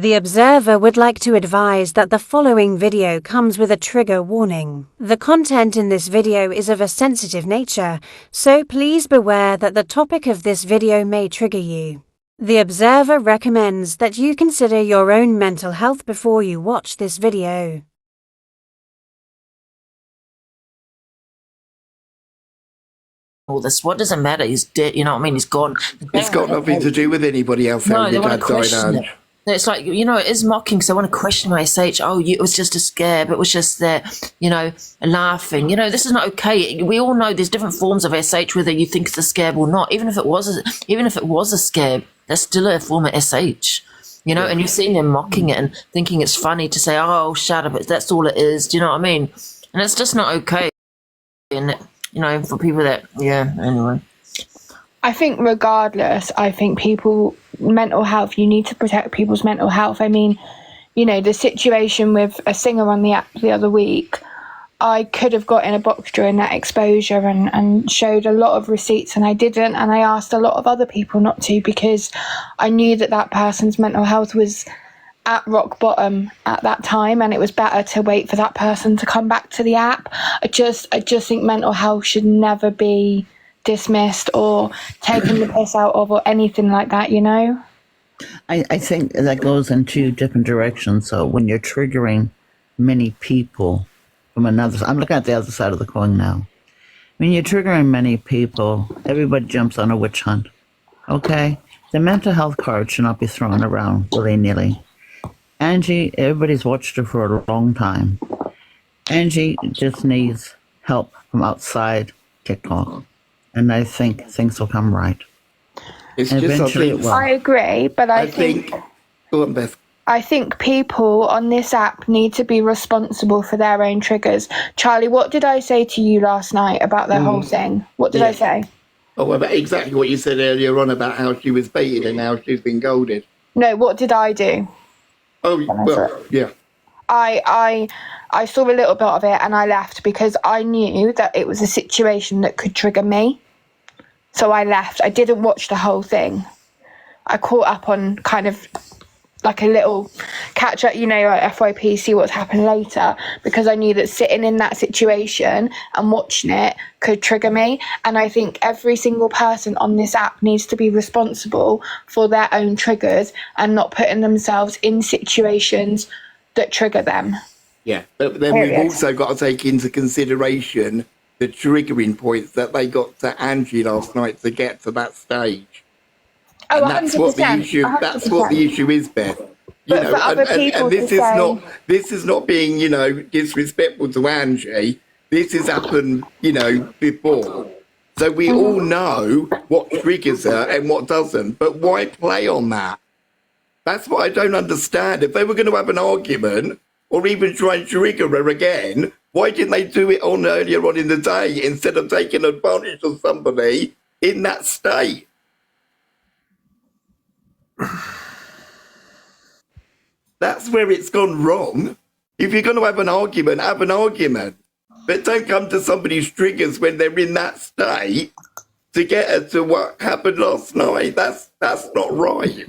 The observer would like to advise that the following video comes with a trigger warning. The content in this video is of a sensitive nature, so please beware that the topic of this video may trigger you. The observer recommends that you consider your own mental health before you watch this video. All this, what does it matter? He's dead, you know what I mean? He's gone. It's got nothing to do with anybody else. No, they want to question it. It's like, you know, it is mocking, so I want to question my SH. Oh, it was just a scare, but it was just that, you know, laughing. You know, this is not okay. We all know there's different forms of SH, whether you think it's a scab or not. Even if it was a scab, that's still a form of SH. You know, and you're seeing them mocking it and thinking it's funny to say, oh, shut up, that's all it is. Do you know what I mean? And it's just not okay. And, you know, for people that, yeah, anyway. I think regardless, I think mental health, you need to protect people's mental health. I mean, you know, the situation with a singer on the app the other week, I could have got in a box during that exposure and showed a lot of receipts, and I didn't. And I asked a lot of other people not to, because I knew that person's mental health was at rock bottom at that time, and it was better to wait for that person to come back to the app. I just think mental health should never be dismissed or taken the piss out of or anything like that, you know? I think that goes in two different directions. So when you're triggering many people from another, I'm looking at the other side of the coin now. When you're triggering many people, everybody jumps on a witch hunt. Okay? The mental health card should not be thrown around willy-nilly. Angie, everybody's watched her for a long time. Angie just needs help from outside TikTok. And I think things will come right. It's just eventually it will. I agree, but I think Go on, Beth. I think people on this app need to be responsible for their own triggers. Charlie, what did I say to you last night about the whole thing? What did I say? Oh, about exactly what you said earlier on about how she was baited and how she's been golded. No, what did I do? Oh, well, yeah. I saw a little bit of it and I left because I knew that it was a situation that could trigger me. So I left. I didn't watch the whole thing. I caught up on kind of like a little catch up, you know, like FYP, see what's happened later, because I knew that sitting in that situation and watching it could trigger me. And I think every single person on this app needs to be responsible for their own triggers and not putting themselves in situations that trigger them. Yeah, but then we've also got to take into consideration the triggering points that they got to Angie last night to get to that stage. Oh, and that's what the issue. 100%. That's what the issue is, Beth. You But know, for other people and this to is say- not. This is not being, you know, disrespectful to Angie. This has happened, you know, before. So we all know what triggers her and what doesn't. But why play on that? That's what I don't understand. If they were going to have an argument or even try and trigger her again, why didn't they do it on earlier on in the day instead of taking advantage of somebody in that state? That's where it's gone wrong. If you're going to have an argument, have an argument. But don't come to somebody's triggers when they're in that state to get her to what happened last night. That's not right.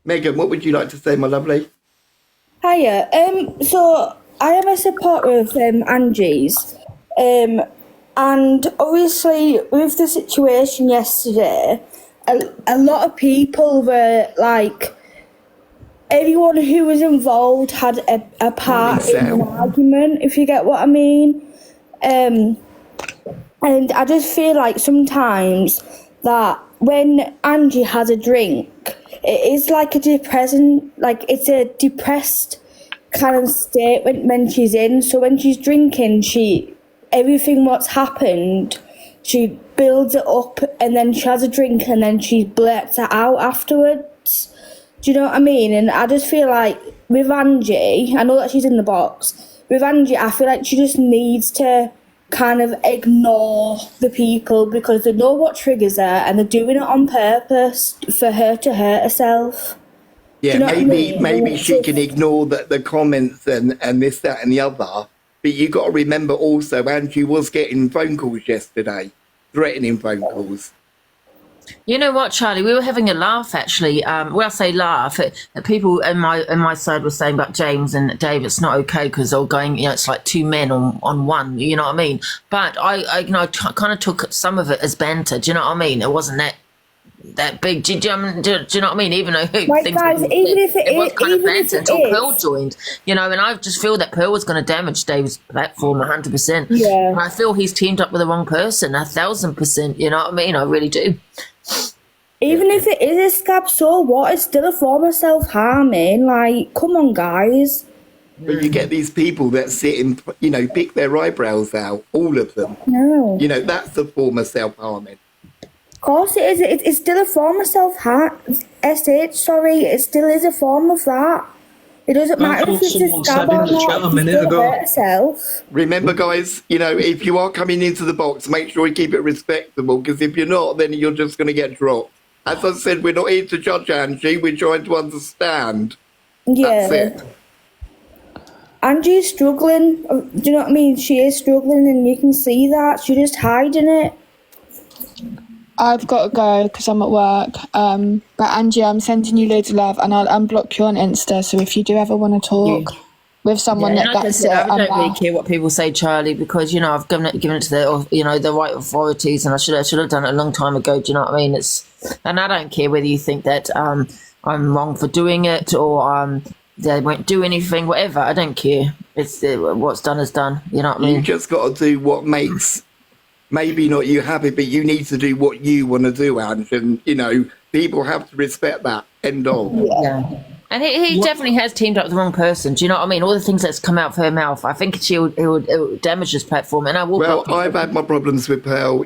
Megan, what would you like to say, my lovely? Hiya. So I am a supporter of Angie's. And obviously with the situation yesterday, a lot of people were like, everyone who was involved had a part in an argument, if you get what I mean. And I just feel like sometimes that when Angie has a drink, it is like it's a depressed kind of state when she's in. So when she's drinking, everything what's happened, she builds it up and then she has a drink and then she blurts it out afterwards. Do you know what I mean? And I just feel like with Angie, I know that she's in the box, with Angie I feel like she just needs to kind of ignore the people because they know what triggers her and they're doing it on purpose for her to hurt herself. Yeah, Do you know what I mean? maybe she can ignore the comments and this, that and the other, But you got to remember also, Angie was getting phone calls yesterday, threatening phone calls. You know what, Charlie? We were having a laugh actually. Well, I say laugh. People in my side were saying about James and Dave. It's not okay because they're going. It's like two men on one. You know what I mean? But I kind of took some of it as banter. Do you know what I mean? It wasn't that big. Do you know what I mean? Even though Right, guys, even if it was is, kind of even if banter it until is, Pearl joined. And I just feel that Pearl was going to damage Dave's platform 100%. Yeah. And I feel he's teamed up with the wrong person 1,000%. You know what I mean? I really do. even if it is a scab, so what? It's still a form of self-harming. Like, come on, guys. But you get these people that sit and, pick their eyebrows out, all of them. No. That's a form of self-harming. Of course it is. It's still a form of self-harm. It still is a form of that. It doesn't matter if it's a Someone scab said in or the not. chat a It's minute still ago. hurt herself. Remember, guys, if you are coming into the box, make sure you keep it respectable, because if you're not, then you're just going to get dropped. As I said, we're not here to judge Angie, we're trying to understand. Yeah. That's it. Angie's struggling. Do you know what I mean? She is struggling, and you can see that. She's just hiding it. I've got to go because I'm at work. But Angie, I'm sending you loads of love, and I'll unblock you on Insta. So if you do ever want to talk with someone And like I that's said, it, I I'm don't really there. care what people say, Charlie, because I've given it to the right authorities, and I should have done it a long time ago. Do you know what I mean? And I don't care whether you think that I'm wrong for doing it or they won't do anything, whatever. I don't care. It's what's done is done. You know what I mean? You just got to do what makes maybe not you happy, but you need to do what you want to do, Ange. And, people have to respect that. End of. Yeah. And he definitely has teamed up with the wrong person. Do you know what I mean? All the things that's come out of her mouth, I think it will damage this platform. And I will. Well, I've had my problems with Pearl.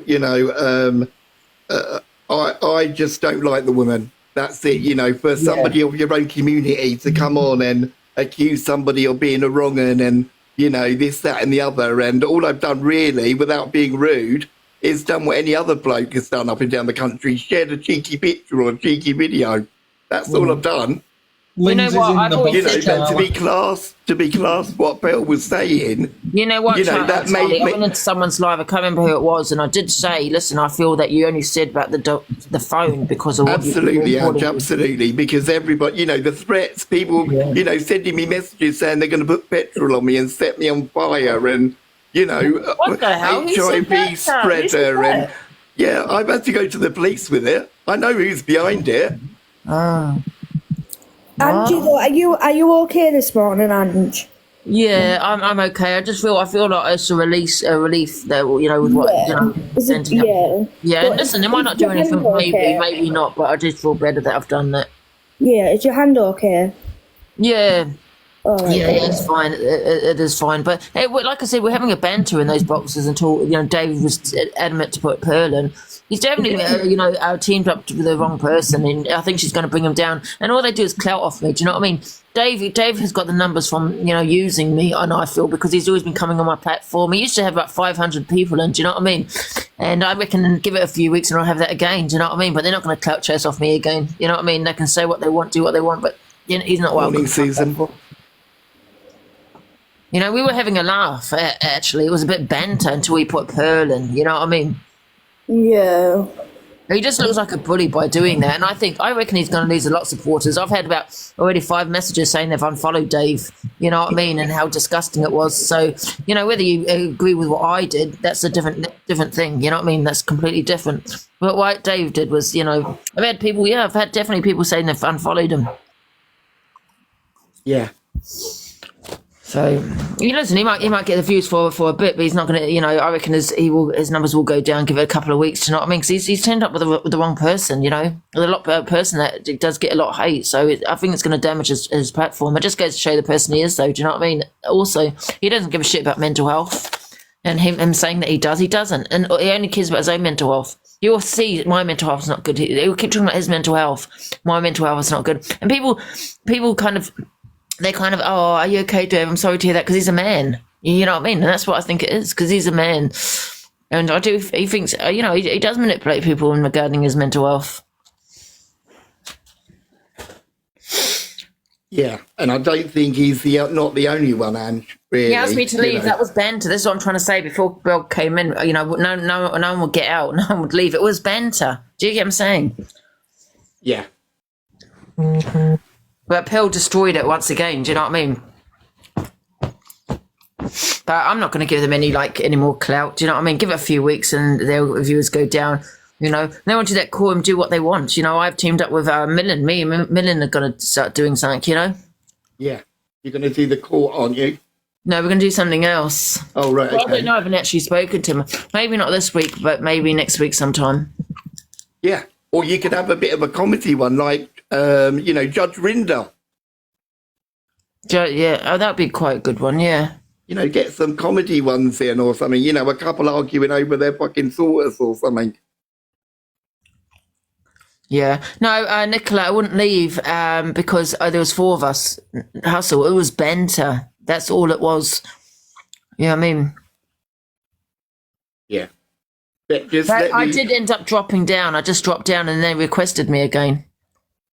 I just don't like the woman. That's it. For somebody of your own community to come on and accuse somebody of being a wrong and this, that, and the other. And all I've done really, without being rude, is done what any other bloke has done up and down the country: shared a cheeky picture or a cheeky video. That's all I've done. Lindsay's what? in I've the always box. said But to be classed, what Pearl was saying. You know what, Charlie, that made I me. went into someone's live, I can't remember who it was, and I did say, listen, I feel that you only said about the phone because of what Absolutely, you Ange, absolutely. Because everybody, the threats, people, sending me messages saying they're going to put petrol on me and set me on fire, and What the hell? Who said that, HIV Charlie? Who said spreader, and that? yeah, I've had to go to the police with it. I know who's behind it. Angie, though, are you okay this morning, Ange? Yeah, I'm okay. I feel like it's a relief that with what sending up. Yeah, and listen, they might not do your anything, hand okay? maybe not, but I just feel better that I've done that. Yeah, is your hand okay? Yeah. All right. Yeah, it's fine. It is fine. But like I said, we're having a banter in those boxes until Dave was adamant to put Pearl in. He's definitely teamed up with the wrong person, and I think she's going to bring him down. And all they do is clout off me. Do you know what I mean? Dave has got the numbers from using me, and I feel because he's always been coming on my platform. He used to have about 500 people, and do you know what I mean? And I reckon give it a few weeks, and I'll have that again. Do you know what I mean? But they're not going to clout chase off me again. You know what I mean? They can say what they want, do what they want, but he's not welcome. Morning, Susan. We were having a laugh, actually. It was a bit banter until we put Pearl in, you know what I mean? Yeah. He just looks like a bully by doing that, and I reckon he's going to lose a lot of supporters. I've had about already 5 messages saying they've unfollowed Dave, you know what I mean, and how disgusting it was. So, whether you agree with what I did, that's a different thing, you know what I mean? That's completely different. But what Dave did was, I've had definitely people saying they've unfollowed him. Yeah. So listen, he might get the views for a bit, but he's not going to. I reckon his numbers will go down. Give it a couple of weeks. Do you know what I mean? Because he's turned up with the wrong person. With a person that does get a lot of hate. So I think it's going to damage his platform. It just goes to show the person he is, though. Do you know what I mean? Also, he doesn't give a shit about mental health, and him saying that he doesn't, and he only cares about his own mental health. You'll see my mental health is not good. He'll keep talking about his mental health. My mental health is not good, and people kind of. They kind of, oh, are you okay, Dave? I'm sorry to hear that because he's a man. You know what I mean? And that's what I think it is because he's a man. And he thinks, he does manipulate people regarding his mental health. Yeah, and I don't think he's not the only one, Ange. Really, He asked me to you leave. know. That was banter. This is what I'm trying to say. Before Bill came in, you know, no one would get out. No one would leave. It was banter. Do you get what I'm saying? Yeah, But Pearl destroyed it once again. Do you know what I mean? But I'm not going to give them any more clout. Do you know what I mean? Give it a few weeks and their viewers go down. You know, they want to let call them do what they want. You know, I've teamed up with Millen. Me and Millen are going to start doing something. You know? yeah. You're going to do the court, aren't you? No, we're going to do something else. Oh, right. Well, Okay. I don't know. I haven't actually spoken to him. Maybe not this week, but maybe next week sometime. Yeah. Or you could have a bit of a comedy one, like, Judge Rinder. Yeah, oh, that'd be quite a good one. Yeah. You know, get some comedy ones in or something. You know, a couple arguing over their fucking sorters or something. Yeah. No, Nicola, I wouldn't leave because there was 4 of us. Hustle. It was banter. That's all it was. You know what I mean? Yeah. But just But let I me- did end up dropping down. I just dropped down and they requested me again.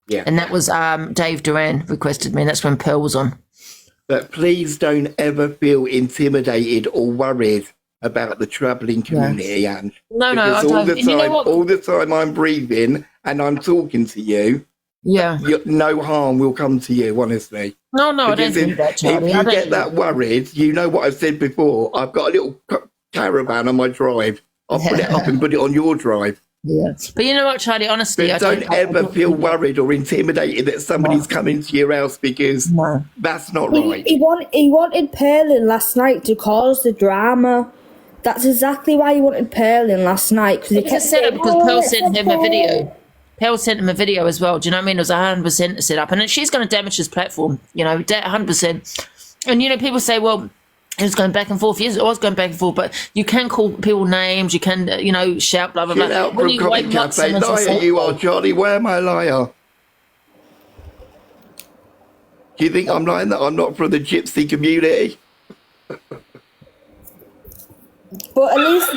Yeah. And that was Dave Duran requested me. And that's when Pearl was on. But please don't ever feel intimidated or worried about the travelling community, Ange. No, I Because don't. all the And you know time, what? all the time I'm breathing and I'm talking to you, Yeah. no harm will come to you, honestly. No, I don't Because think that, Charlie. if I you don't get that worried, you know what I've said before. I've got a little caravan on my drive. I'll put it up and put it on your drive. Yeah. But you know what, Charlie? Honestly, But don't ever feel worried or intimidated that somebody's coming to your house because No. that's not right. He wanted Perlin last night to cause the drama. That's exactly why he wanted Perlin last night. Because It was set up because Pearl sent him a video. Pearl sent him a video as well. Do you know what I mean? It was 100% set up. And she's going to damage his platform, 100%. And, people say, well, it was going back and forth. Yes, it was going back and forth, but you can call people names. You can, shout, blah, blah, blah. Get out When from you Comic wake up Cafe. someone's Liar assault- you are, Charlie. Where am I liar? Do you think I'm lying that I'm not from the gypsy community? But at least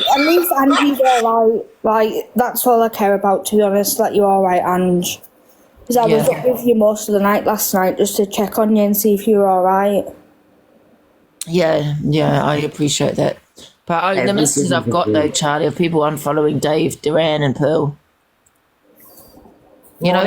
Angie's alright. Like, that's all I care about, to be honest. That you're alright, Ange. Because I was Yeah. up with you most of the night last night just to check on you and see if you were alright. Yeah, I appreciate that. But the messages I've got, though, Charlie, of people unfollowing Dave, Duran, and Pearl. You know?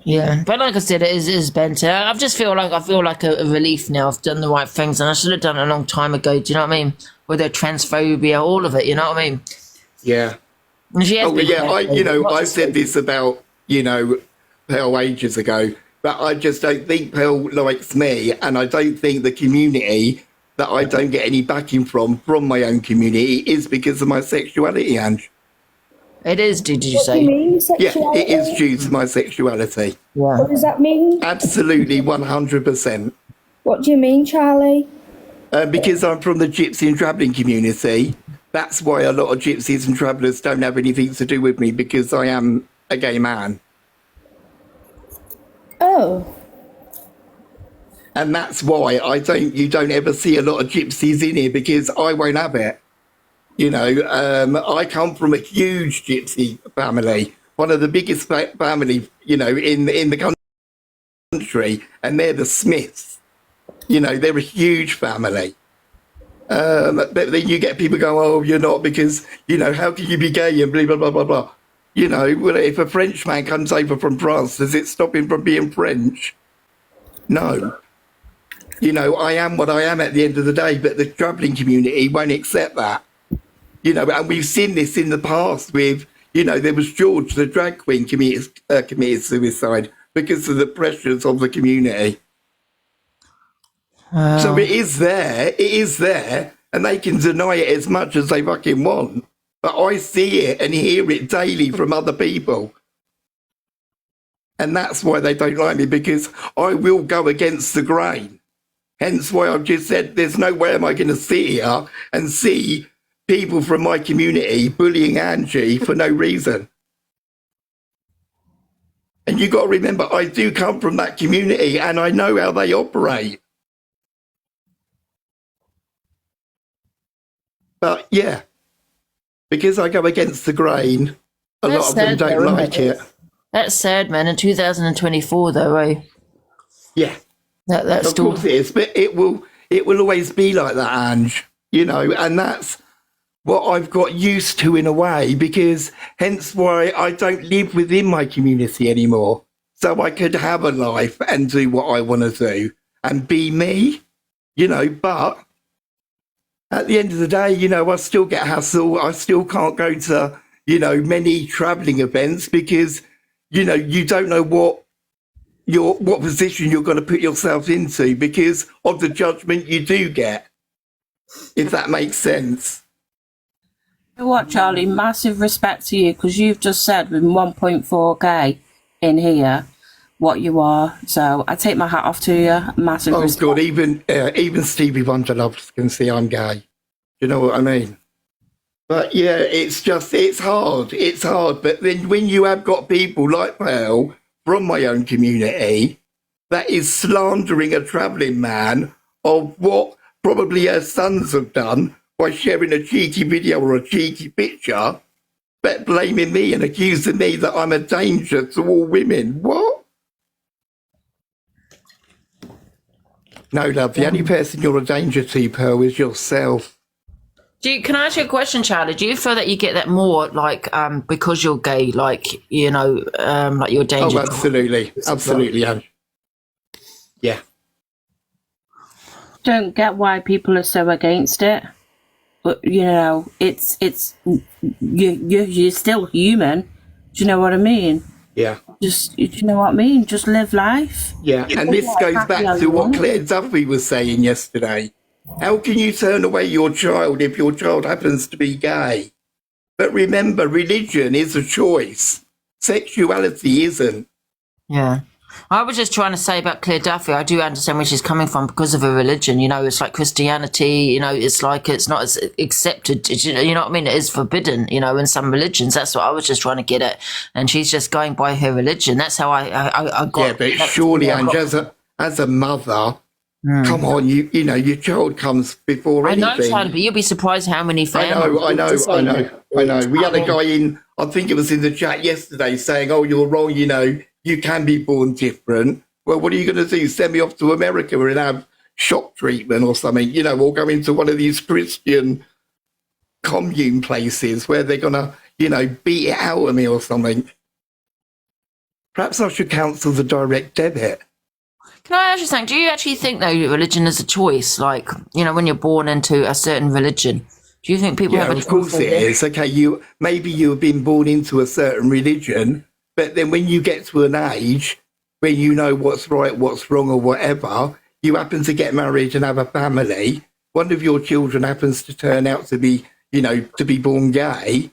Yeah, but like I said, it is banter. I just feel like a relief now. I've done the right things, and I should have done it a long time ago. Do you know what I mean? With the transphobia, all of it. You know what I mean? Yeah. And she has Oh, been yeah. transphobic, I said this about, Pearl ages ago, but I just don't think Pearl likes me, and I don't think the community that I don't get any backing from my own community is because of my sexuality, Ange. It is. Did you What do you say? mean, Yeah, sexuality? it is due to my sexuality. Yeah. What does that mean? Absolutely, 100%. What do you mean, Charlie? Because I'm from the gypsy and travelling community, that's why a lot of gypsies and travellers don't have anything to do with me, because I am a gay man. Oh. And that's why you don't ever see a lot of gypsies in here, because I won't have it. I come from a huge gypsy family, one of the biggest family, in the country, and they're the Smiths. They're a huge family. But then you get people going, oh, you're not because, how can you be gay and blah, blah, blah, blah, blah. Well, if a French man comes over from France, does it stop him from being French? No. I am what I am at the end of the day, but the travelling community won't accept that. And we've seen this in the past with, there was George, the drag queen, committed suicide because of the pressures of the community. So it is there, and they can deny it as much as they fucking want. But I see it and hear it daily from other people. And that's why they don't like me, because I will go against the grain. Hence why I've just said there's no way am I going to sit here and see people from my community bullying Angie for no reason. And you got to remember, I do come from that community and I know how they operate. But yeah, because I go against the grain, a That's lot of them sad, don't though, isn't like it. That's sad, man. In 2024, though, eh? Yeah, That's of still. course it is. But it will always be like that, Ange. You know, and that's what I've got used to in a way, because hence why I don't live within my community anymore. So I could have a life and do what I want to do and be me, you know, but at the end of the day, you know, I still get hassle. I still can't go to, you know, many travelling events because, you know, you don't know what position you're going to put yourself into because of the judgment you do get, if that makes sense. You know what, Charlie? Massive respect to you because you've just said with 1.4k in here what you are. So I take my hat off to you. Massive respect. God, even Stevie Wonder loves can see I'm gay. You know what I mean? But yeah, it's hard. It's hard. But then when you have got people like Pearl from my own community that is slandering a travelling man of what probably her sons have done by sharing a cheeky video or a cheeky picture, but blaming me and accusing me that I'm a danger to all women. What? No, love, the only person you're a danger to, Pearl, is yourself. Can I ask you a question, Charlie? Do you feel that you get that more, like, because you're gay, like, you know, like you're a danger? Oh, absolutely. Absolutely, Ange. Yeah. Don't get why people are so against it. But, you know, you're still human. Do you know what I mean? Yeah. Do you know what I mean? Just live life. Yeah, and this goes back to what Claire Duffy was saying yesterday. How can you turn away your child if your child happens to be gay? But remember, religion is a choice. Sexuality isn't. Yeah. I was just trying to say about Claire Duffy, I do understand where she's coming from because of her religion. You know, it's like Christianity, you know, it's like it's not as accepted, you know what I mean? It is forbidden, you know, in some religions. That's what I was just trying to get at. And she's just going by her religion. That's how I got. Yeah, but surely, Ange, as a mother, come on, you know, your child comes before anything. I know, Charlie, but you'll be surprised how many families. I know. We had a guy in, I think it was in the chat yesterday, saying, oh, you're wrong, you know, you can be born different. Well, what are you going to do? Send me off to America and have shock treatment or something, you know, or go into one of these Christian commune places where they're going to, you know, beat it out of me or something. Perhaps I should cancel the direct debit. Can I ask you something? Do you actually think, though, religion is a choice? Like, you know, when you're born into a certain religion, do you think people have a choice? Of course it is. Okay, maybe you have been born into a certain religion, but then when you get to an age when you know what's right, what's wrong, or whatever, you happen to get married and have a family, one of your children happens to turn out to be, you know, to be born gay,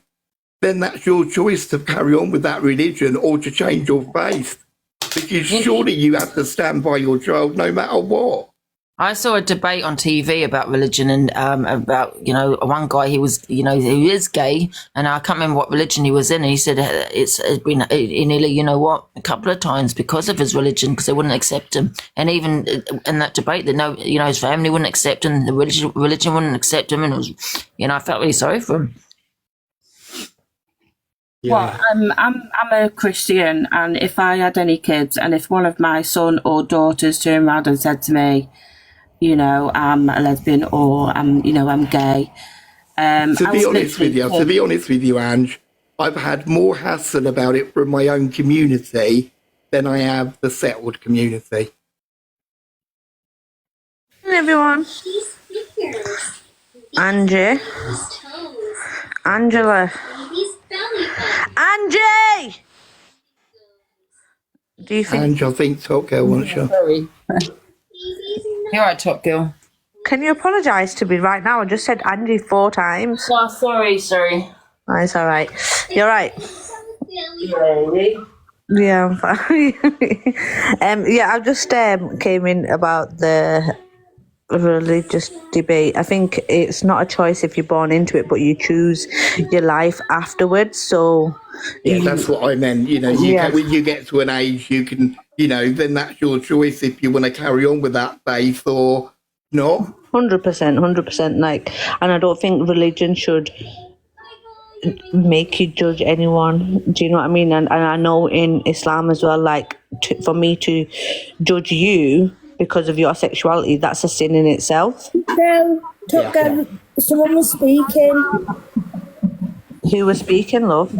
then that's your choice to carry on with that religion or to change your faith. Because surely you have to stand by your child no matter what. I saw a debate on TV about religion and about, you know, one guy, he was, you know, he is gay, and I can't remember what religion he was in, and he said it's been nearly, you know what, a couple of times because of his religion, because they wouldn't accept him. And even in that debate, that no, you know, his family wouldn't accept him, the religion wouldn't accept him, and it was, you know, I felt really sorry for him. Yeah. Well, I'm a Christian, and if I had any kids, and if one of my son or daughters turned around and said to me, you know, I'm a lesbian or I'm gay. To be honest with you, Ange, I've had more hassle about it from my own community than I have the settled community. Hey everyone. Angie. Angela. Angie! Do you think... Ange, I think Top Girl wants you. Sorry. You're right, Top Girl. Can you apologise to me right now? I just said Angie 4 times. Oh, sorry. Oh, it's all right. You're right. Yeah, I'm fine. I just came in about the religious debate. I think it's not a choice if you're born into it, but you choose your life afterwards. So that's what I meant. You know, when you get to an age, you can, you know, then that's your choice if you want to carry on with that faith or not. 100%. Like, and I don't think religion should make you judge anyone. Do you know what I mean? And I know in Islam as well, like, for me to judge you because of your sexuality, that's a sin in itself. No, someone was speaking. Who was speaking, love?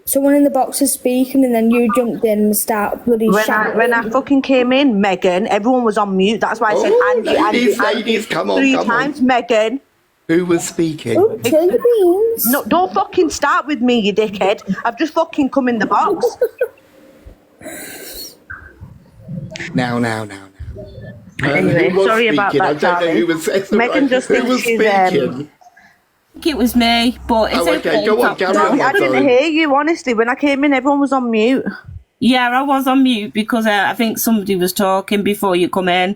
Someone in the box was speaking, and then you jumped in and started bloody shouting. When I fucking came in, Megan, everyone was on mute. That's why I said Angie, come on, three come times. on. Megan. Who was speaking? Oh, kill your beans. No, don't fucking start with me, you dickhead. I've just fucking come in the box. Now. Anyway, who was sorry speaking? about that, I don't know Charlie. who was Megan just who thinks was she's, speaking. I think it was me, but it's okay, go on, carry on. I didn't hear you, honestly. When I came in, everyone was on mute. Yeah, I was on mute because I think somebody was talking before you come in.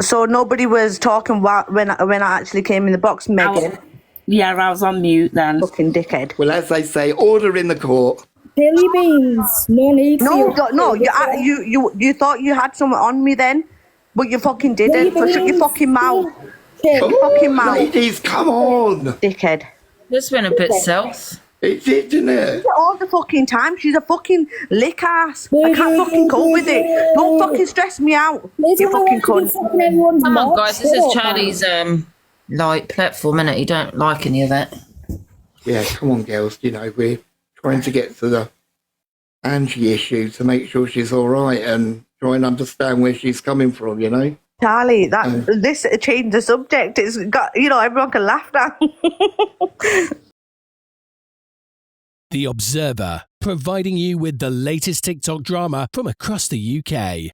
So nobody was talking when I actually came in the box, Megan. I was on mute then. Fucking dickhead. Well, as they say, order in the court. Kill your beans. No need for You thought you had someone on me then, but you fucking didn't. So shut your fucking mouth. Shut your fucking mouth. Ladies, come on. Dickhead. This went a bit south. It did, didn't it? All the fucking time. She's a fucking lick ass. I can't fucking cope with it. Don't fucking stress me out. You fucking cunt. Come on, guys. This is Charlie's like platform, innit? You don't like any of that. Yeah, come on, girls. You know, we're trying to get to the Angie issue to make sure she's all right and try and understand where she's coming from, you know? Charlie, this changed the subject. It's got, everyone can laugh now. The Observer, providing you with the latest TikTok drama from across the UK.